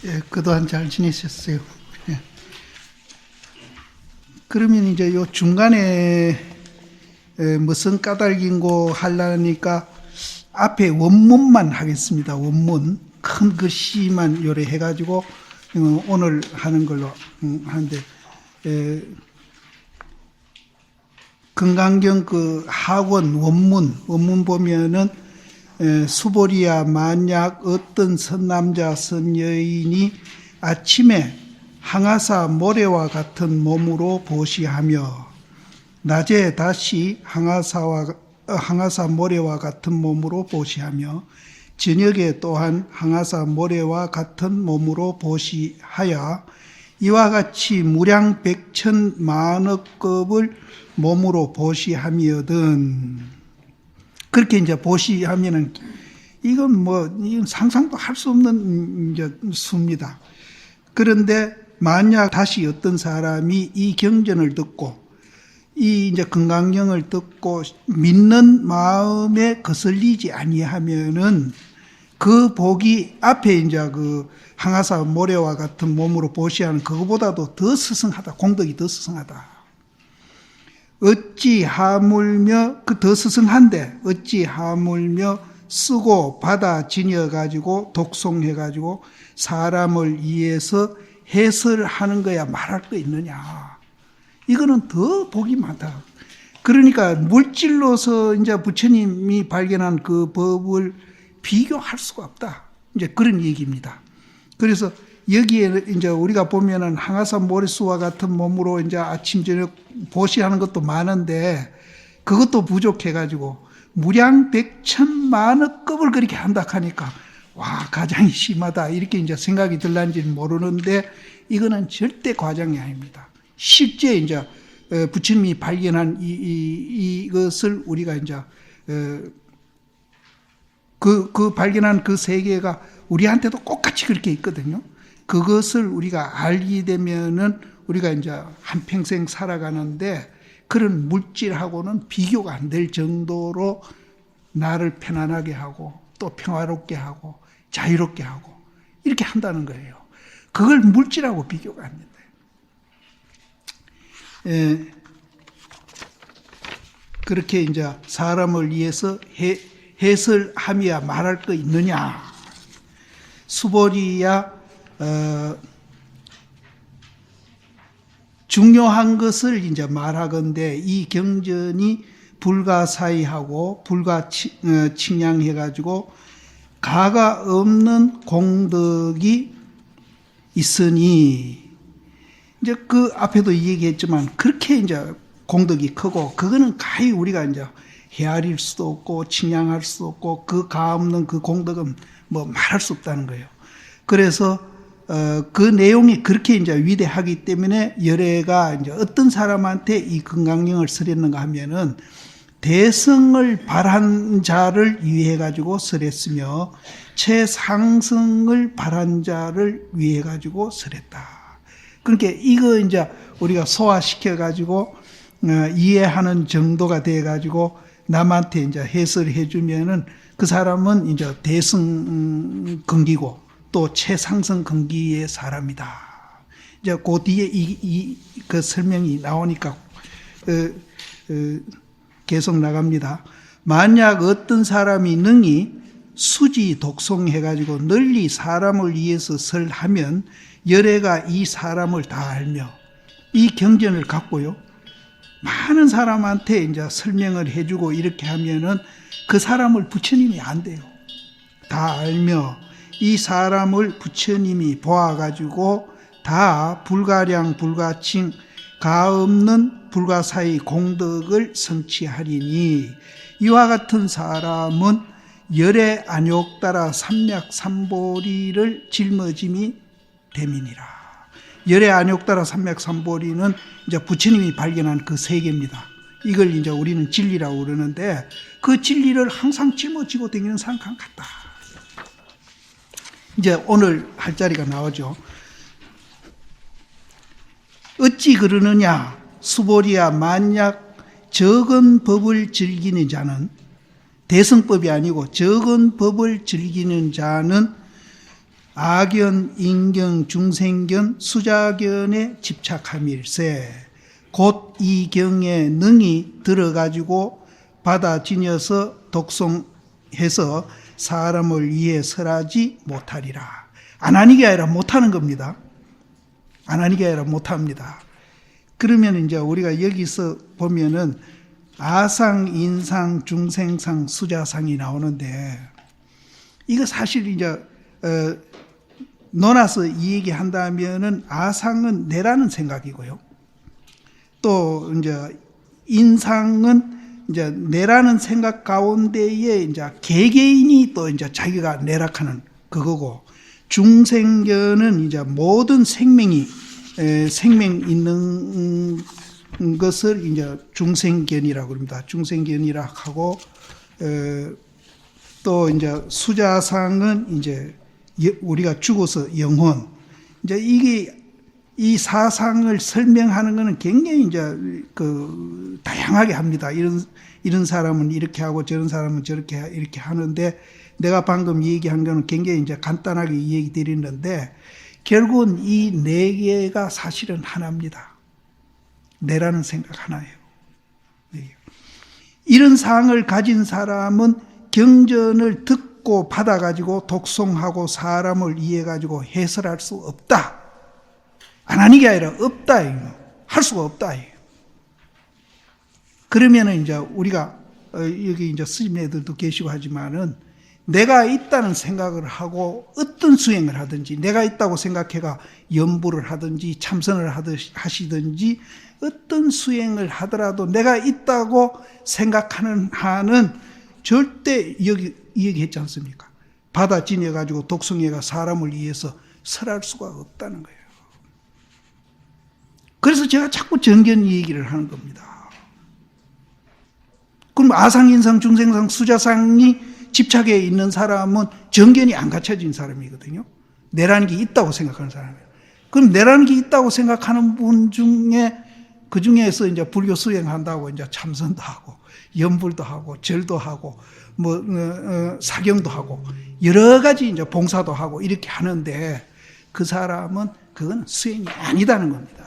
예, 그동안 잘 지내셨어요. 예. 그러면 이제 요 중간에 무슨 까닭인고 하려니까 앞에 원문만 하겠습니다. 원문 큰 글씨만 요래 해가지고 오늘 하는 걸로 하는데 금강경 그 하원 원문 보면은 수보리야 만약 어떤 선남자 선여인이 아침에 항아사 모래와 같은 몸으로 보시하며 낮에 다시 항아사 모래와 같은 몸으로 보시하며 저녁에 또한 항아사 모래와 같은 몸으로 보시하여 이와 같이 무량 백천 만억급을 몸으로 보시하며든. 그렇게 이제 보시하면은 이건 상상도 할 수 없는 이제 수입니다. 그런데 만약 다시 어떤 사람이 이 경전을 듣고 이 이제 금강경을 듣고 믿는 마음에 거슬리지 아니하면은 그 복이 앞에 이제 그 항아사 모래와 같은 몸으로 보시하는 그거보다도 더 스승하다. 공덕이 더 스승하다. 어찌 하물며 그 더 스승한데 어찌 하물며 쓰고 받아 지녀 가지고 독송해 가지고 사람을 위해서 해설하는 거야 말할 거 있느냐. 이거는 더 복이 많다. 그러니까 물질로서 이제 부처님이 발견한 그 법을 비교할 수가 없다. 이제 그런 얘기입니다. 그래서 여기에 이제 우리가 보면은 항아사 모래수와 같은 몸으로 이제 아침 저녁 보시하는 것도 많은데 그것도 부족해가지고 무량 백천만억급을 그렇게 한다 하니까 와 과장이 심하다 이렇게 이제 생각이 들란지는 모르는데 이거는 절대 과장이 아닙니다. 실제 이제 부처님이 발견한 이것을 우리가 이제 그 발견한 그 세계가 우리한테도 똑같이 그렇게 있거든요. 그것을 우리가 알게 되면은 우리가 이제 한평생 살아가는데 그런 물질하고는 비교가 안 될 정도로 나를 편안하게 하고 또 평화롭게 하고 자유롭게 하고 이렇게 한다는 거예요. 그걸 물질하고 비교가 안 된다. 그렇게 이제 사람을 위해서 해설함이야 말할 거 있느냐. 수보리야 중요한 것을 이제 말하건대 이 경전이 불가사의하고 불가칭량해가지고 가가 없는 공덕이 있으니 이제 그 앞에도 얘기했지만 그렇게 이제 공덕이 크고 그거는 가히 우리가 이제 헤아릴 수도 없고 칭량할 수도 없고 그 가 없는 그 공덕은 뭐 말할 수 없다는 거예요. 그래서 그 내용이 그렇게 이제 위대하기 때문에 열애가 이제 어떤 사람한테 이 금강경을 설했는가 하면은 대성을 바란 자를 위해 가지고 설했으며 최상승을 바란 자를 위해 가지고 설했다. 그러니까 이거 이제 우리가 소화시켜 가지고 이해하는 정도가 돼 가지고 남한테 이제 해설해 주면은 그 사람은 이제 대승 근기고 또 최상승 근기의 사람이다. 이제 그 뒤에 그 설명이 나오니까 계속 나갑니다. 만약 어떤 사람이 능히 수지 독송해가지고 널리 사람을 위해서 설하면 열애가 이 사람을 다 알며 이 경전을 갖고요. 많은 사람한테 이제 설명을 해주고 이렇게 하면은 그 사람을 부처님이 안 돼요. 다 알며 이 사람을 부처님이 보아가지고 다 불가량 불가칭 가없는 불가사의 공덕을 성취하리니 이와 같은 사람은 열애 안욕따라 삼맥삼보리를 짊어짐이 됨이니라. 열애 안욕따라 삼맥삼보리는 이제 부처님이 발견한 그 세계입니다. 이걸 이제 우리는 진리라고 그러는데 그 진리를 항상 짊어지고 다니는 사람 같다. 이제 오늘 할 자리가 나오죠. 어찌 그러느냐. 수보리야 만약 적은 법을 즐기는 자는 대승법이 아니고 적은 법을 즐기는 자는 악견, 인견, 중생견, 수자견에 집착함일세. 곧 이 경에 능히 들어가지고 받아지녀서 독송해서 사람을 위해 설하지 못하리라. 안 하는 게 아니라 못하는 겁니다. 안 하는 게 아니라 못합니다. 그러면 이제 우리가 여기서 보면은 아상, 인상, 중생상, 수자상이 나오는데, 이거 사실 이제 논아서 이 얘기 한다면은 아상은 내라는 생각이고요. 또 이제 인상은 이제 내라는 생각 가운데에 이제 개개인이 또 이제 자기가 내락하는 그거고, 중생견은 이제 모든 생명이 생명 있는 것을 이제 중생견이라고 합니다. 중생견이라 하고, 또 이제 수자상은 이제 우리가 죽어서 영혼. 이제 이게 이 사상을 설명하는 것은 굉장히 이제 다양하게 합니다. 이런 사람은 이렇게 하고 저런 사람은 저렇게 이렇게 하는데, 내가 방금 얘기한 거는 굉장히 이제 간단하게 얘기 드리는데, 결국은 이 네 개가 사실은 하나입니다. 내라는 생각 하나예요. 네. 이런 사항을 가진 사람은 경전을 듣고 받아가지고 독송하고 사람을 이해가지고 해설할 수 없다. 안 하는 게 아니라 없다. 할 수가 없다. 그러면은 이제 우리가 여기 이제 스님네들도 계시고 하지만은, 내가 있다는 생각을 하고 어떤 수행을 하든지, 내가 있다고 생각해가 연부를 하든지 참선을 하시든지 어떤 수행을 하더라도 내가 있다고 생각하는 한은 절대 여기 얘기했지 않습니까? 받아 지녀가지고 독송해가 사람을 위해서 설할 수가 없다는 거예요. 그래서 제가 자꾸 정견 얘기를 하는 겁니다. 그럼 아상, 인상, 중생상, 수자상이 집착에 있는 사람은 정견이 안 갖춰진 사람이거든요. 내라는 게 있다고 생각하는 사람이에요. 그럼 내라는 게 있다고 생각하는 분 중에, 그 중에서 이제 불교 수행한다고 이제 참선도 하고, 연불도 하고, 절도 하고, 사경도 하고, 여러 가지 이제 봉사도 하고 이렇게 하는데, 그 사람은 그건 수행이 아니다는 겁니다.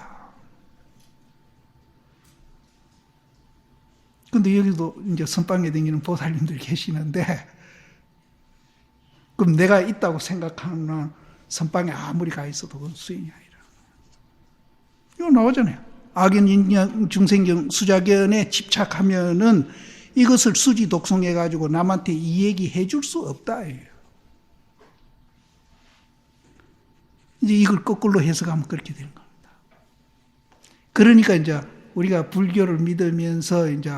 근데 여기도 이제 선방에 다니는 보살님들 계시는데, 그럼 내가 있다고 생각하는 선방에 아무리 가 있어도 그건 수행이 아니라. 이거 나오잖아요. 악견, 인견, 중생견, 수자견에 집착하면은 이것을 수지 독송해가지고 남한테 이 얘기 해줄 수 없다. 이제 이걸 거꾸로 해석하면 그렇게 되는 겁니다. 그러니까 이제 우리가 불교를 믿으면서 이제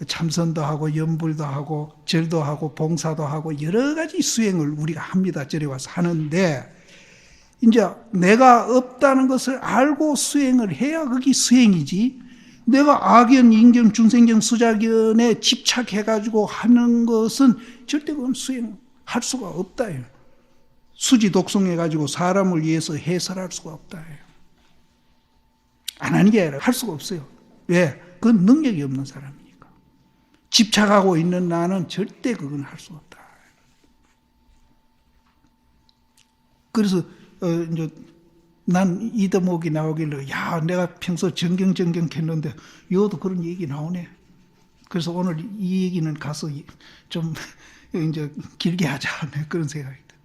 참선도 하고 연불도 하고 절도 하고 봉사도 하고 여러 가지 수행을 우리가 합니다. 절에 와서 하는데, 이제 내가 없다는 것을 알고 수행을 해야 그게 수행이지, 내가 악견, 인견, 중생견, 수자견에 집착해가지고 하는 것은 절대 그건 수행할 수가 없다. 수지 독송해가지고 사람을 위해서 해설할 수가 없다. 안 하는 게 아니라 할 수가 없어요. 왜? 그건 능력이 없는 사람이니까. 집착하고 있는 나는 절대 그건 할 수가 없다. 그래서 이제 난 이 대목이 나오길래, 야, 내가 평소 정경 했는데 여기도 그런 얘기 나오네. 그래서 오늘 이 얘기는 가서 좀 이제 길게 하자, 그런 생각이 들어요.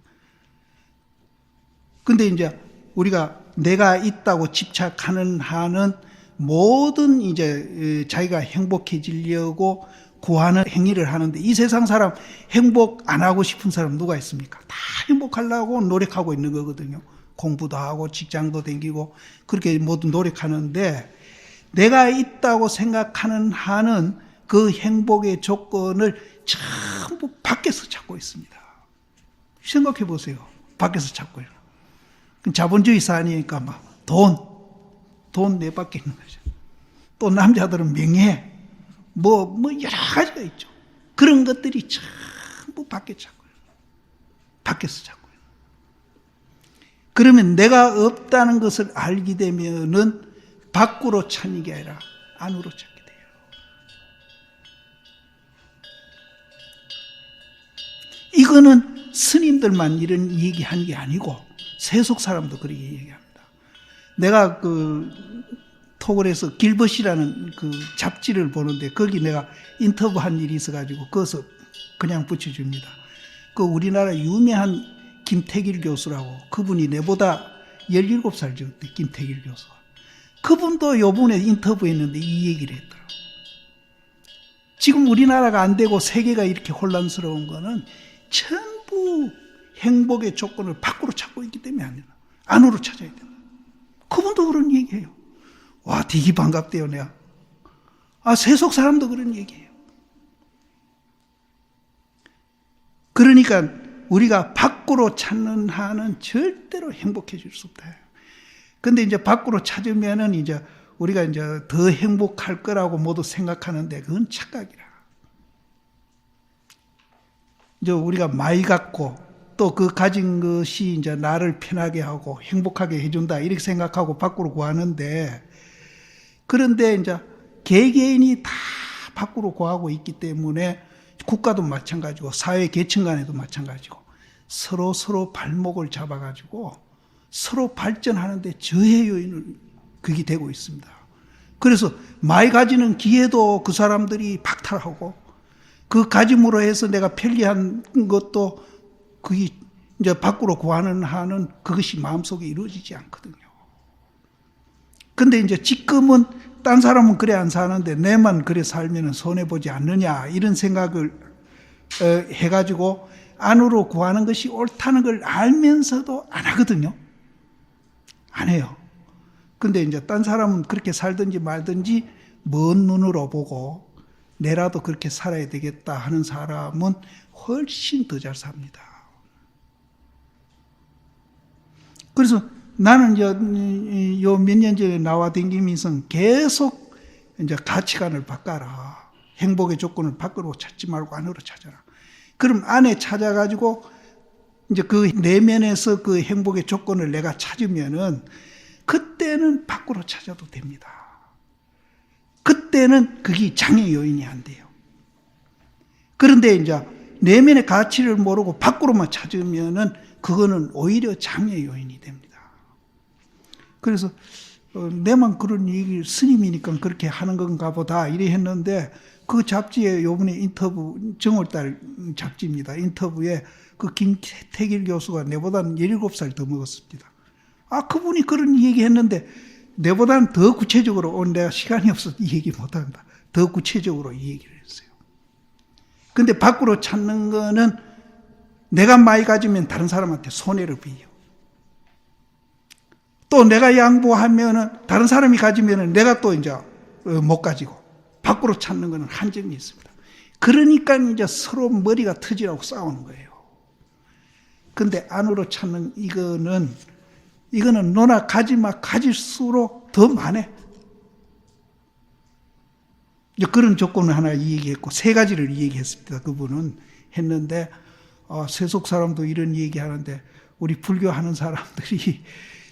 근데 이제 우리가 내가 있다고 집착하는 한은 모든 이제 자기가 행복해지려고 구하는 행위를 하는데, 이 세상 사람 행복 안 하고 싶은 사람 누가 있습니까? 다 행복하려고 노력하고 있는 거거든요. 공부도 하고 직장도 다니고 그렇게 모두 노력하는데, 내가 있다고 생각하는 한은 그 행복의 조건을 전부 밖에서 찾고 있습니다. 생각해 보세요. 밖에서 찾고요. 자본주의 사회니까 막 돈 내 밖에 있는 거죠. 또 남자들은 명예, 여러 가지가 있죠. 그런 것들이 전부 밖에 찾고요. 밖에서 찾고요. 그러면 내가 없다는 것을 알게 되면은 밖으로 찾는 게 아니라 안으로 찾게 돼요. 이거는 스님들만 이런 얘기한 게 아니고 세속 사람도 그렇게 얘기합니다. 내가 그 토굴에서 길벗이라는 그 잡지를 보는데 거기 내가 인터뷰한 일이 있어가지고 거기서 그냥 붙여줍니다. 그 우리나라 유명한 김태길 교수라고, 그분이 내보다 17살 적대, 김태길 교수. 그분도 요번에 인터뷰했는데 이 얘기를 했더라고요. 지금 우리나라가 안 되고 세계가 이렇게 혼란스러운 거는 전부 행복의 조건을 밖으로 찾고 있기 때문에 안 된다. 안으로 찾아야 된다. 그분도 그런 얘기해요. 와, 되게 반갑대요, 내가. 세속 사람도 그런 얘기해요. 그러니까 우리가 밖으로 찾는 한은 절대로 행복해질 수 없다. 근데 이제 밖으로 찾으면은 이제 우리가 이제 더 행복할 거라고 모두 생각하는데 그건 착각이라. 이제 우리가 많이 갖고 또 그 가진 것이 이제 나를 편하게 하고 행복하게 해준다 이렇게 생각하고 밖으로 구하는데, 그런데 이제 개개인이 다 밖으로 구하고 있기 때문에 국가도 마찬가지고 사회 계층 간에도 마찬가지고 서로 발목을 잡아가지고 서로 발전하는데 저해 요인을 그게 되고 있습니다. 그래서 많이 가지는 기회도 그 사람들이 박탈하고 그 가짐으로 해서 내가 편리한 것도 그게 이제 밖으로 구하는 한은 그것이 마음속에 이루어지지 않거든요. 근데 이제 지금은 딴 사람은 그래 안 사는데 내만 그래 살면 손해보지 않느냐 이런 생각을 해가지고 안으로 구하는 것이 옳다는 걸 알면서도 안 하거든요. 안 해요. 근데 이제 딴 사람은 그렇게 살든지 말든지 먼 눈으로 보고 내라도 그렇게 살아야 되겠다 하는 사람은 훨씬 더 잘 삽니다. 그래서 나는 이제 요 몇 년 전에 나와 댕기면서 계속 이제 가치관을 바꿔라. 행복의 조건을 밖으로 찾지 말고 안으로 찾아라. 그럼 안에 찾아가지고 이제 그 내면에서 그 행복의 조건을 내가 찾으면은 그때는 밖으로 찾아도 됩니다. 그때는 그게 장애 요인이 안 돼요. 그런데 이제 내면의 가치를 모르고 밖으로만 찾으면은 그거는 오히려 장애 요인이 됩니다. 그래서 내만 그런 얘기를 스님이니까 그렇게 하는 건가 보다 이래 했는데 그 잡지에 요번에 인터뷰 정월달 잡지입니다. 인터뷰에 그 김태길 교수가 내보다는 17살 더 먹었습니다. 그분이 그런 얘기 했는데 내보다는 더 구체적으로 내가 시간이 없어서 이 얘기 못한다. 더 구체적으로 이 얘기를 했어요. 근데 밖으로 찾는 거는 내가 많이 가지면 다른 사람한테 손해를 빚어요. 또 내가 양보하면은 다른 사람이 가지면은 내가 또 이제 못 가지고 밖으로 찾는 거는 한정이 있습니다. 그러니까 이제 서로 머리가 터지라고 싸우는 거예요. 근데 안으로 찾는 이거는 너나 가지마 가질수록 더 많아. 이제 그런 조건을 하나 얘기했고 세 가지를 얘기했습니다. 그분은 했는데 세속 사람도 이런 얘기하는데 우리 불교하는 사람들이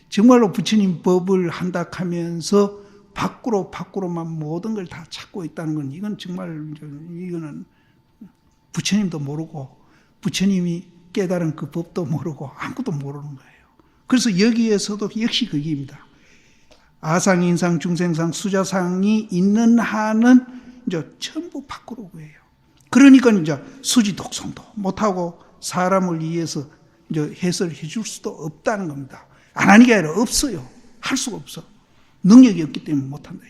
정말로 부처님 법을 한다 하면서 밖으로만 모든 걸 다 찾고 있다는 건 이건 정말 이거는 부처님도 모르고 부처님이 깨달은 그 법도 모르고 아무것도 모르는 거예요. 그래서 여기에서도 역시 그게입니다. 아상, 인상, 중생상, 수자상이 있는 한은 이제 전부 밖으로 구해요. 그러니까 이제 수지 독성도 못하고 사람을 위해서 이제 해설해 줄 수도 없다는 겁니다. 안 하는 게 아니라 없어요. 할 수가 없어. 능력이 없기 때문에 못한다.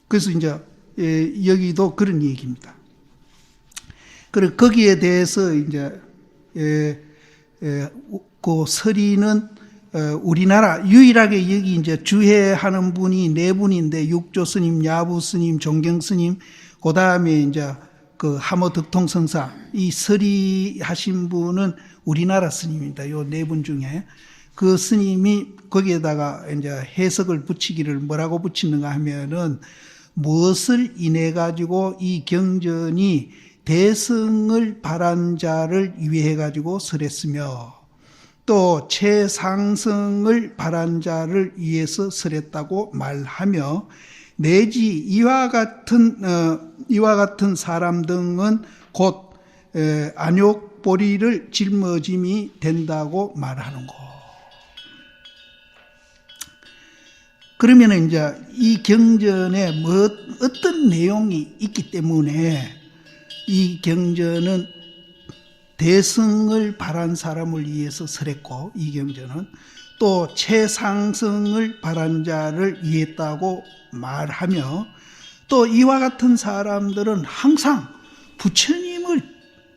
그래서 이제 여기도 그런 얘기입니다. 그리고 거기에 대해서 이제 그 서리는 우리나라 유일하게 여기 이제 주해하는 분이 네 분인데 육조 스님, 야부 스님, 종경 스님, 그 다음에 이제 그 하모 덕통성사 이 서리 하신 분은 우리나라 스님입니다. 요 네 분 중에 그 스님이 거기에다가 이제 해석을 붙이기를 뭐라고 붙이는가 하면은 무엇을 인해 가지고 이 경전이 대승을 바란 자를 위해 가지고 설했으며 또 최상승을 바란 자를 위해서 설했다고 말하며 내지 이와 같은 사람 등은 곧 안욕보리를 짊어짐이 된다고 말하는 거. 그러면 이제 이 경전에 어떤 내용이 있기 때문에 이 경전은 대승을 바란 사람을 위해서 설했고, 이 경전은 또 최상승을 바란 자를 위했다고 말하며, 또 이와 같은 사람들은 항상 부처님을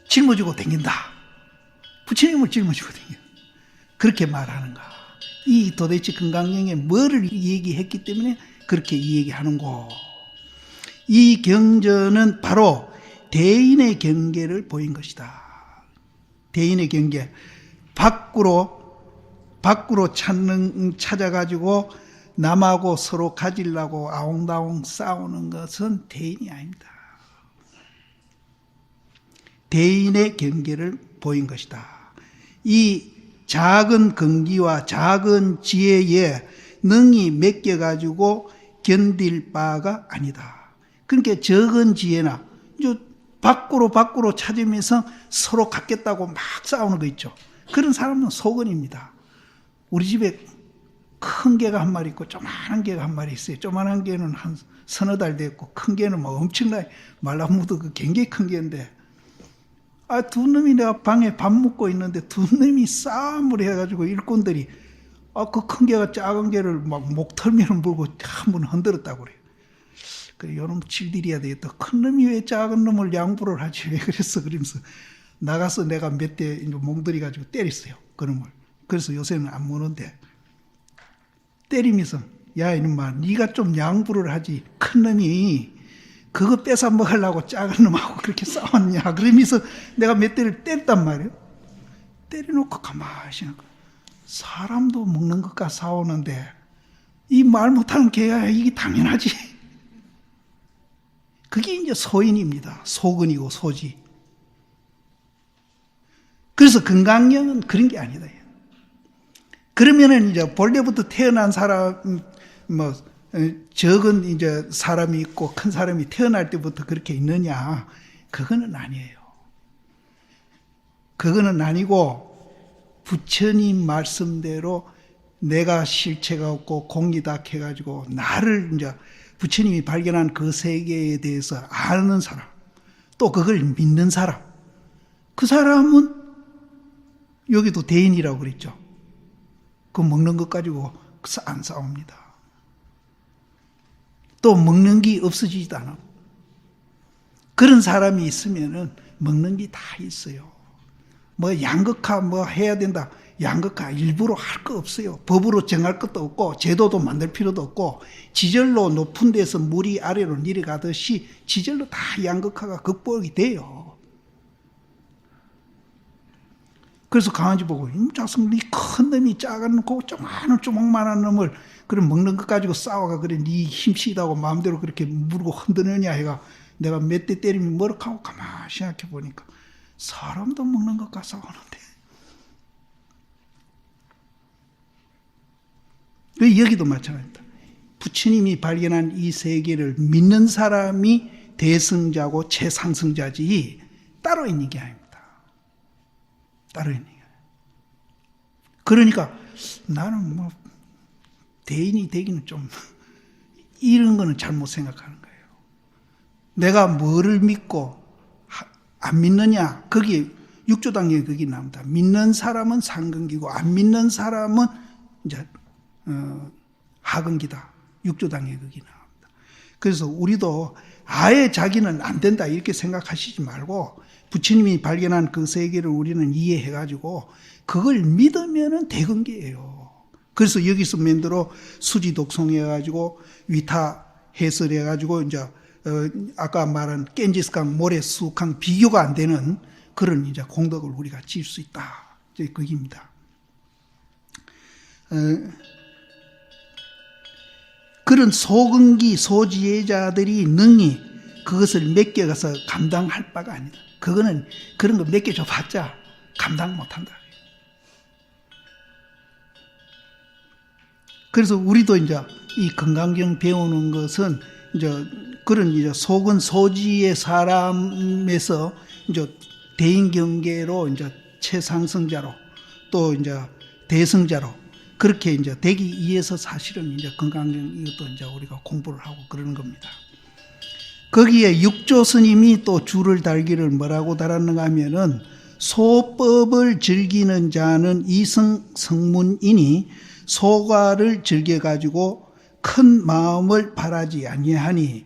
짊어지고 다닌다. 부처님을 짊어지고 다닌다. 그렇게 말하는가. 이 도대체 금강경에 뭐를 얘기했기 때문에 그렇게 얘기하는 거. 이 경전은 바로 대인의 경계를 보인 것이다. 대인의 경계. 밖으로 찾아가지고 남하고 서로 가지려고 아웅다웅 싸우는 것은 대인이 아닙니다. 대인의 경계를 보인 것이다. 이 작은 근기와 작은 지혜에 능히 맡겨가지고 견딜 바가 아니다. 그러니까 적은 지혜나 밖으로 찾으면서 서로 갖겠다고 막 싸우는 거 있죠. 그런 사람은 소근입니다. 우리 집에 큰 개가 한 마리 있고 조그만한 개가 한 마리 있어요. 조그만한 개는 한 서너 달 됐고 큰 개는 뭐 엄청나게 말라무도 그 굉장히 큰 개인데, 두 놈이 내가 방에 밥 먹고 있는데 두 놈이 싸움을 해가지고 일꾼들이 그 큰 개가 작은 개를 막 목털면을 물고 한번 흔들었다고 그래요. 그래, 요놈 질들이야 되겠다. 큰 놈이 왜 작은 놈을 양보를 하지? 왜 그랬어? 그러면서 나가서 내가 몇 대 몽들이 가지고 때렸어요. 그 놈을. 그래서 요새는 안 무는데, 때리면서 야 이놈아, 네가 좀 양보를 하지. 큰 놈이 그거 뺏어 먹으려고 작은 놈하고 그렇게 싸웠냐. 그러면서 내가 몇 대를 때렸단 말이에요. 때려놓고 가만히 있는 거예요. 사람도 먹는 것과 싸우는데 이 말 못하는 개야 이게 당연하지. 그게 이제 소인입니다. 소근이고 소지. 그래서 금강경은 그런 게 아니다. 그러면은 이제 본래부터 태어난 사람, 적은 이제 사람이 있고 큰 사람이 태어날 때부터 그렇게 있느냐? 그거는 아니에요. 그거는 아니고 부처님 말씀대로 내가 실체가 없고 공이다 해가지고 나를 이제 부처님이 발견한 그 세계에 대해서 아는 사람, 또 그걸 믿는 사람, 그 사람은 여기도 대인이라고 그랬죠. 그 먹는 것 가지고 안 싸웁니다. 또 먹는 게 없어지지도 않아. 그런 사람이 있으면은 먹는 게 다 있어요. 양극화 해야 된다. 양극화 일부러 할 거 없어요. 법으로 정할 것도 없고 제도도 만들 필요도 없고 지절로 높은 데서 물이 아래로 내려가듯이 지절로 다 양극화가 극복이 돼요. 그래서 강아지 보고 자식이 큰 놈이 작은 거 조그만한 놈을 그럼 먹는 것 가지고 싸워가 그래 네 힘쓰다고 마음대로 그렇게 물고 흔드느냐 해가 내가 몇 대 때리면 뭐라고 가만히 생각해 보니까 사람도 먹는 것과 싸우는데 여기도 마찬가지입니다. 부처님이 발견한 이 세계를 믿는 사람이 대승자고 최상승자지 따로 있는 게 아닙니다. 따로 있는 게 아니에요. 그러니까 나는 대인이 되기는 좀 이런 거는 잘못 생각하는 거예요. 내가 뭐를 믿고 안 믿느냐, 거기 육조당에 거기 나옵니다. 믿는 사람은 상근기고 안 믿는 사람은 이제 하근기다. 육조당에 거기 나옵니다. 그래서 우리도 아예 자기는 안 된다 이렇게 생각하시지 말고 부처님이 발견한 그 세계를 우리는 이해해가지고 그걸 믿으면은 대근기예요. 그래서 여기서 맨들어 수지 독송해가지고 위타 해설해가지고 이제 아까 말한 겐지스강 모래 수강 비교가 안 되는 그런 이제 공덕을 우리가 지을 수 있다. 이제 그입니다. 그런 소근기 소지혜자들이 능히 그것을 맡겨가서 감당할 바가 아니다. 그거는 그런 거 맡겨줘봤자 감당 못한다. 그래서 우리도 이제 이 금강경 배우는 것은 이제 그런 이제 소근 소지의 사람에서 이제 대인 경계로 이제 최상승자로 또 이제 대승자로 그렇게 이제 되기 위해서 사실은 이제 건강경 이것도 이제 우리가 공부를 하고 그러는 겁니다. 거기에 육조 스님이 또 줄을 달기를 뭐라고 달았는가 하면은 소법을 즐기는 자는 이승 성문이니 소가를 즐겨가지고 큰 마음을 바라지 아니하니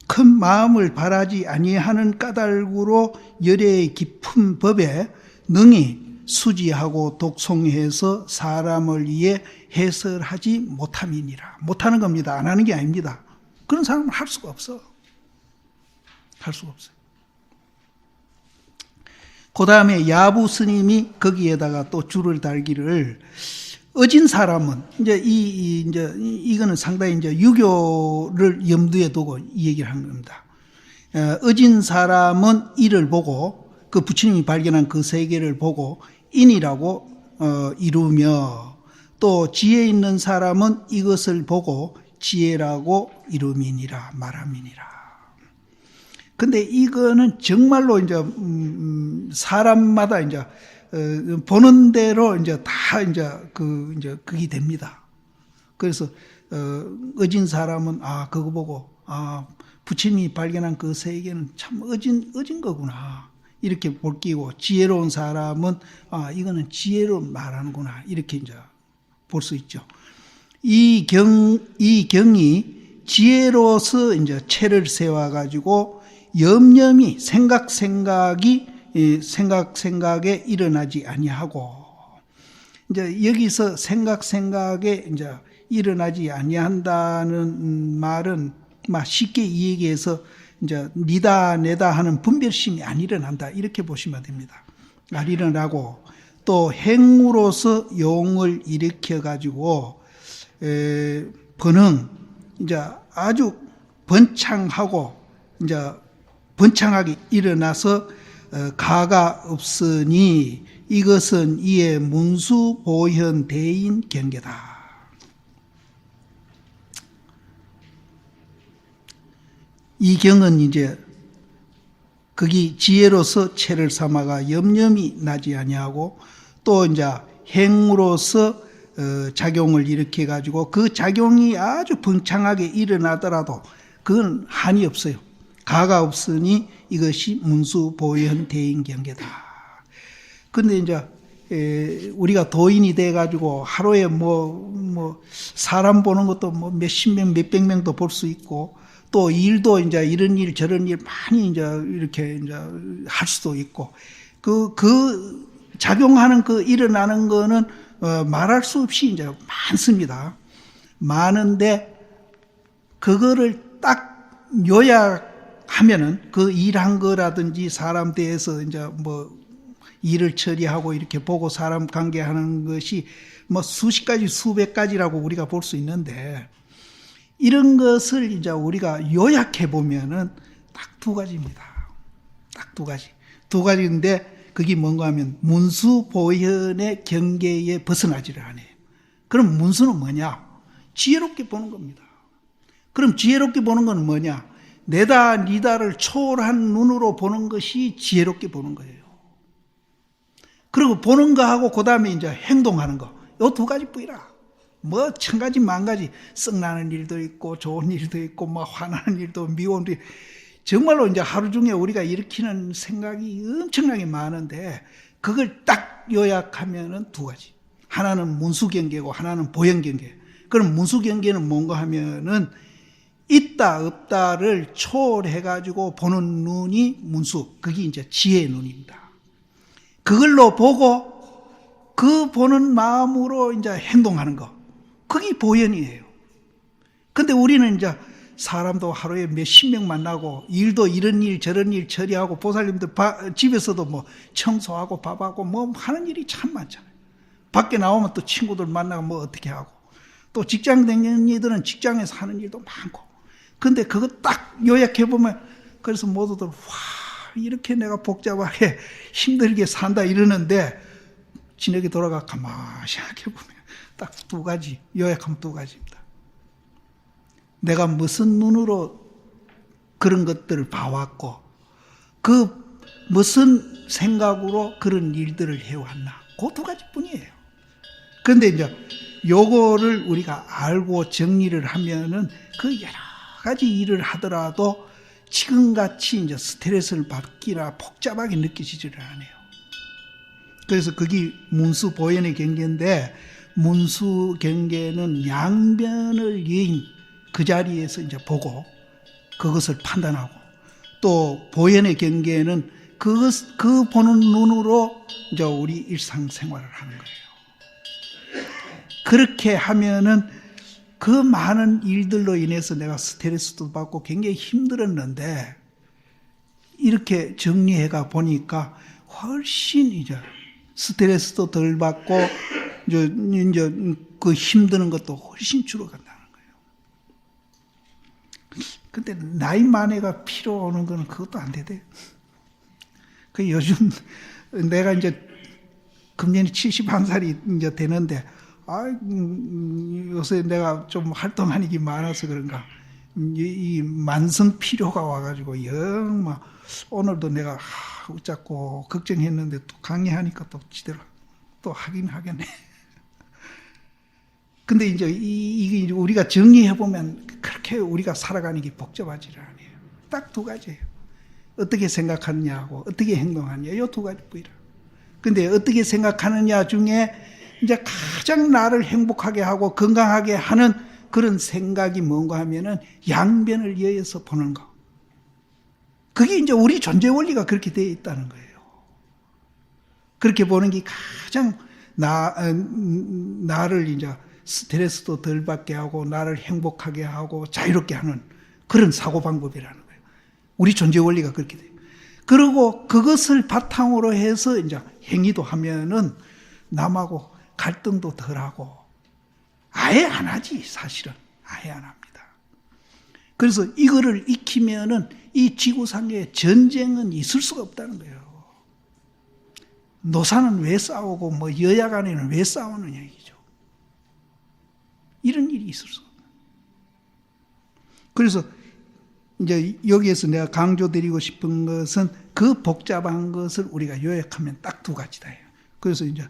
큰 마음을 바라지 아니하는 까닭으로 열의 깊은 법에 능히 수지하고 독송해서 사람을 위해 해설하지 못함이니라. 못하는 겁니다. 안 하는 게 아닙니다. 그런 사람은 할 수가 없어. 할 수가 없어요. 그 다음에 야부 스님이 거기에다가 또 줄을 달기를 어진 사람은 이거는 상당히 이제 유교를 염두에 두고 이 얘기를 하는 겁니다. 어진 사람은 이를 보고 그 부처님이 발견한 그 세계를 보고 인이라고 이루며 또 지혜 있는 사람은 이것을 보고 지혜라고 이름이니라 말함이니라. 근데 이거는 정말로 이제 사람마다 이제 보는 대로 이제 다 이제 그게 됩니다. 그래서 어진 사람은 그거 보고 부처님이 발견한 그 세계는 참 어진 거구나 이렇게 볼 끼고, 지혜로운 사람은 이거는 지혜로 말하는구나 이렇게 이제 볼 수 있죠. 이 경이 지혜로서 이제 체를 세워 가지고 염염이 생각에 일어나지 아니하고, 이제 여기서 생각에 이제 일어나지 아니한다는 말은 쉽게 이 얘기해서 이제 니다 내다 하는 분별심이 안 일어난다 이렇게 보시면 됩니다. 안 일어나고 또 행으로서 용을 일으켜 가지고 번흥 이제 아주 번창하고 이제 번창하게 일어나서 가가 없으니 이것은 이의 문수 보현 대인 경계다. 이 경은 이제 거기 지혜로서 체를 삼아가 염염이 나지 아니하고 또 이제 행으로서 작용을 일으켜 가지고 그 작용이 아주 번창하게 일어나더라도 그건 한이 없어요. 가가 없으니 이것이 문수 보현 대인 경계다. 근데 이제 우리가 도인이 돼 가지고 하루에 뭐 사람 보는 것도 뭐 몇십 명, 몇백 명도 볼 수 있고 또 일도 이제 이런 일 저런 일 많이 이제 이렇게 이제 할 수도 있고 그 작용하는 일어나는 거는 말할 수 없이 이제 많습니다. 많은데 그거를 딱 요약하면은 그 일한 거라든지 사람 대해서 이제 뭐 일을 처리하고 이렇게 보고 사람 관계하는 것이 뭐 수십 가지 수백 가지라고 우리가 볼 수 있는데, 이런 것을 이제 우리가 요약해 보면은 딱 두 가지입니다. 딱 두 가지. 두 가지인데 그게 뭔가 하면 문수 보현의 경계에 벗어나지를 않아요. 그럼 문수는 뭐냐? 지혜롭게 보는 겁니다. 그럼 지혜롭게 보는 건 뭐냐? 내다 니다를 초월한 눈으로 보는 것이 지혜롭게 보는 거예요. 그리고 보는 거하고 그 다음에 이제 행동하는 거. 요 두 가지 뿐이라. 뭐 천 가지 만 가지 썩나는 일도 있고 좋은 일도 있고 뭐 화나는 일도 미움도 있고, 정말로 이제 하루 중에 우리가 일으키는 생각이 엄청나게 많은데 그걸 딱 요약하면은 두 가지. 하나는 문수경계고 하나는 보현경계. 그럼 문수경계는 뭔가 하면은 있다 없다를 초월해가지고 보는 눈이 문수. 그게 이제 지혜의 눈입니다. 그걸로 보고 그 보는 마음으로 이제 행동하는 거. 그게 보현이에요. 근데 우리는 이제 사람도 하루에 몇십 명 만나고 일도 이런 일 저런 일 처리하고 보살님들 집에서도 뭐 청소하고 밥하고 뭐 하는 일이 참 많잖아요. 밖에 나오면 또 친구들 만나고 뭐 어떻게 하고 또 직장 다니는 이들은 직장에서 하는 일도 많고. 근데 그거 딱 요약해보면 그래서 모두들 와 이렇게 내가 복잡하게 힘들게 산다 이러는데 진흙에 돌아가 가만히 생각해보면 딱 두 가지, 요약하면 두 가지입니다. 내가 무슨 눈으로 그런 것들을 봐왔고 그 무슨 생각으로 그런 일들을 해왔나. 그 두 가지뿐이에요. 그런데 이제 요거를 우리가 알고 정리를 하면은 그 여러 가지 일을 하더라도 지금같이 이제 스트레스를 받기나 복잡하게 느껴지지를 않아요. 그래서 그게 문수보현의 경계인데, 문수 경계는 양변을 여인 그 자리에서 이제 보고 그것을 판단하고, 또 보현의 경계는 그 보는 눈으로 이제 우리 일상생활을 하는 거예요. 그렇게 하면은 그 많은 일들로 인해서 내가 스트레스도 받고 굉장히 힘들었는데, 이렇게 정리해가 보니까 훨씬 이제 스트레스도 덜 받고 이제 그 힘드는 것도 훨씬 줄어간다는 거예요. 근데 나이 만에가 필요 오는 거는 그것도 안 되대. 그 요즘 내가 이제 금년에 71살이 이제 되는데, 요새 내가 좀 활동하는 게 많아서 그런가, 이 만성 피로가 와가지고 영 막 오늘도 내가 자꾸 걱정했는데 또 강의하니까 또 지대로 또 하긴 하겠네. 근데 이제 이게 우리가 정리해 보면 그렇게 우리가 살아가는 게 복잡하지를 않아요. 딱 두 가지예요. 어떻게 생각하느냐하고 어떻게 행동하느냐, 이 두 가지뿐이라. 근데 어떻게 생각하느냐 중에 이제 가장 나를 행복하게 하고 건강하게 하는 그런 생각이 뭔가 하면은 양변을 이어서 보는 거. 그게 이제 우리 존재 원리가 그렇게 되어 있다는 거예요. 그렇게 보는 게 가장 나를 이제 스트레스도 덜 받게 하고 나를 행복하게 하고 자유롭게 하는 그런 사고방법이라는 거예요. 우리 존재 원리가 그렇게 돼요. 그리고 그것을 바탕으로 해서 이제 행위도 하면은 남하고 갈등도 덜하고 아예 안 하지, 사실은. 아예 안 합니다. 그래서 이거를 익히면은 이 지구상에 전쟁은 있을 수가 없다는 거예요. 노사는 왜 싸우고 뭐 여야 간에는 왜 싸우느냐 이죠. 이런 일이 있을 수가 없다. 그래서 이제 여기에서 내가 강조드리고 싶은 것은 그 복잡한 것을 우리가 요약하면 딱 두 가지다. 그래서 이제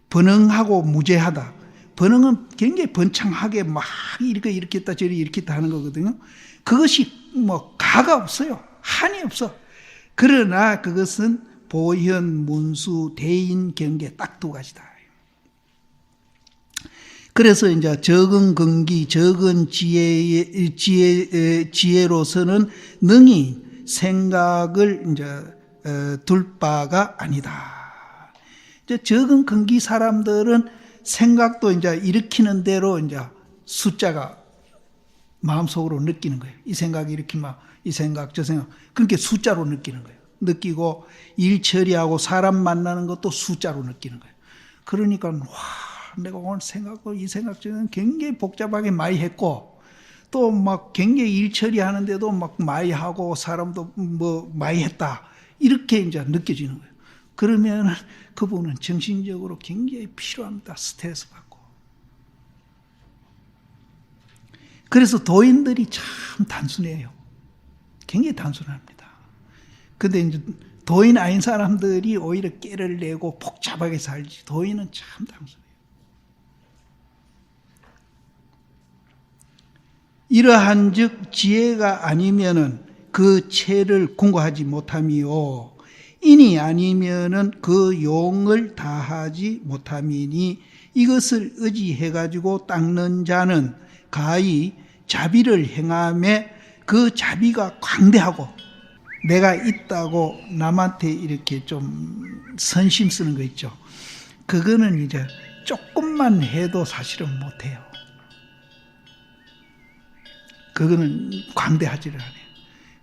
번영하고 무죄하다. 번영은 굉장히 번창하게 막 이렇게 했다 저리 이렇게 했다 하는 거거든요. 그것이 뭐 가가 없어요. 한이 없어. 그러나 그것은 보현, 문수, 대인, 경계 딱 두 가지다. 그래서 이제 적은 근기, 적은 지혜로서는 능히 생각을 이제 둘 바가 아니다. 이제 적은 근기 사람들은 생각도 이제 일으키는 대로 이제 숫자가 마음속으로 느끼는 거예요. 이 생각이 일으키면 이 생각, 저 생각. 그러니까 숫자로 느끼는 거예요. 느끼고 일 처리하고 사람 만나는 것도 숫자로 느끼는 거예요. 그러니까 와, 내가 오늘 생각하고 이 생각 저는 굉장히 복잡하게 많이 했고 또 막 굉장히 일 처리하는데도 막 많이 하고 사람도 뭐 많이 했다. 이렇게 이제 느껴지는 거예요. 그러면 그분은 정신적으로 굉장히 필요합니다. 스트레스 받고. 그래서 도인들이 참 단순해요. 굉장히 단순합니다. 근데 이제 도인 아닌 사람들이 오히려 깨를 내고 복잡하게 살지, 도인은 참 단순해요. 이러한 즉 지혜가 아니면은 그 체를 궁고하지 못함이요, 인이 아니면은 그 용을 다하지 못함이니, 이것을 의지해가지고 닦는 자는 가히 자비를 행함에 그 자비가 광대하고, 내가 있다고 남한테 이렇게 좀 선심 쓰는 거 있죠. 그거는 이제 조금만 해도 사실은 못해요. 그거는 광대하지를 않아요.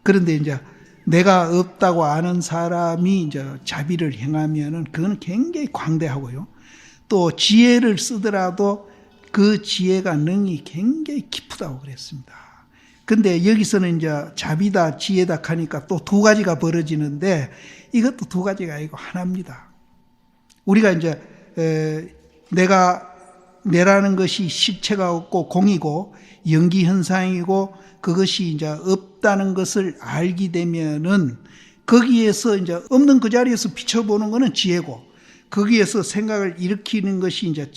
그런데 이제 내가 없다고 아는 사람이 이제 자비를 행하면은 그거는 굉장히 광대하고요. 또 지혜를 쓰더라도 그 지혜가 능이 굉장히 깊다고 그랬습니다. 근데 여기서는 이제 자비다, 지혜다 하니까 또 두 가지가 벌어지는데 이것도 두 가지가 아니고 하나입니다. 우리가 이제 내라는 것이 실체가 없고 공이고 연기현상이고 그것이 이제 없다는 것을 알게 되면은 거기에서 이제 없는 그 자리에서 비춰보는 거는 지혜고, 거기에서 생각을 일으키는 것이 이제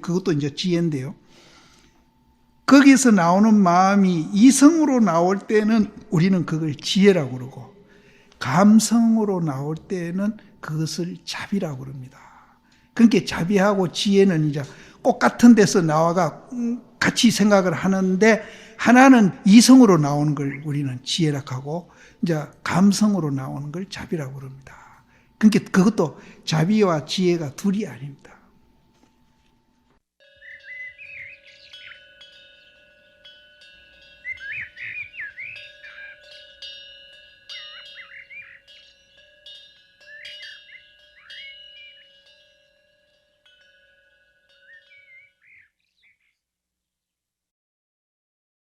그것도 이제 지혜인데요. 거기에서 나오는 마음이 이성으로 나올 때는 우리는 그걸 지혜라고 그러고, 감성으로 나올 때는 그것을 자비라고 그럽니다. 그러니까 자비하고 지혜는 이제 꼭 같은 데서 나와가 같이 생각을 하는데, 하나는 이성으로 나오는 걸 우리는 지혜라고 하고, 이제 감성으로 나오는 걸 자비라고 그럽니다. 그러니까 그것도 자비와 지혜가 둘이 아닙니다.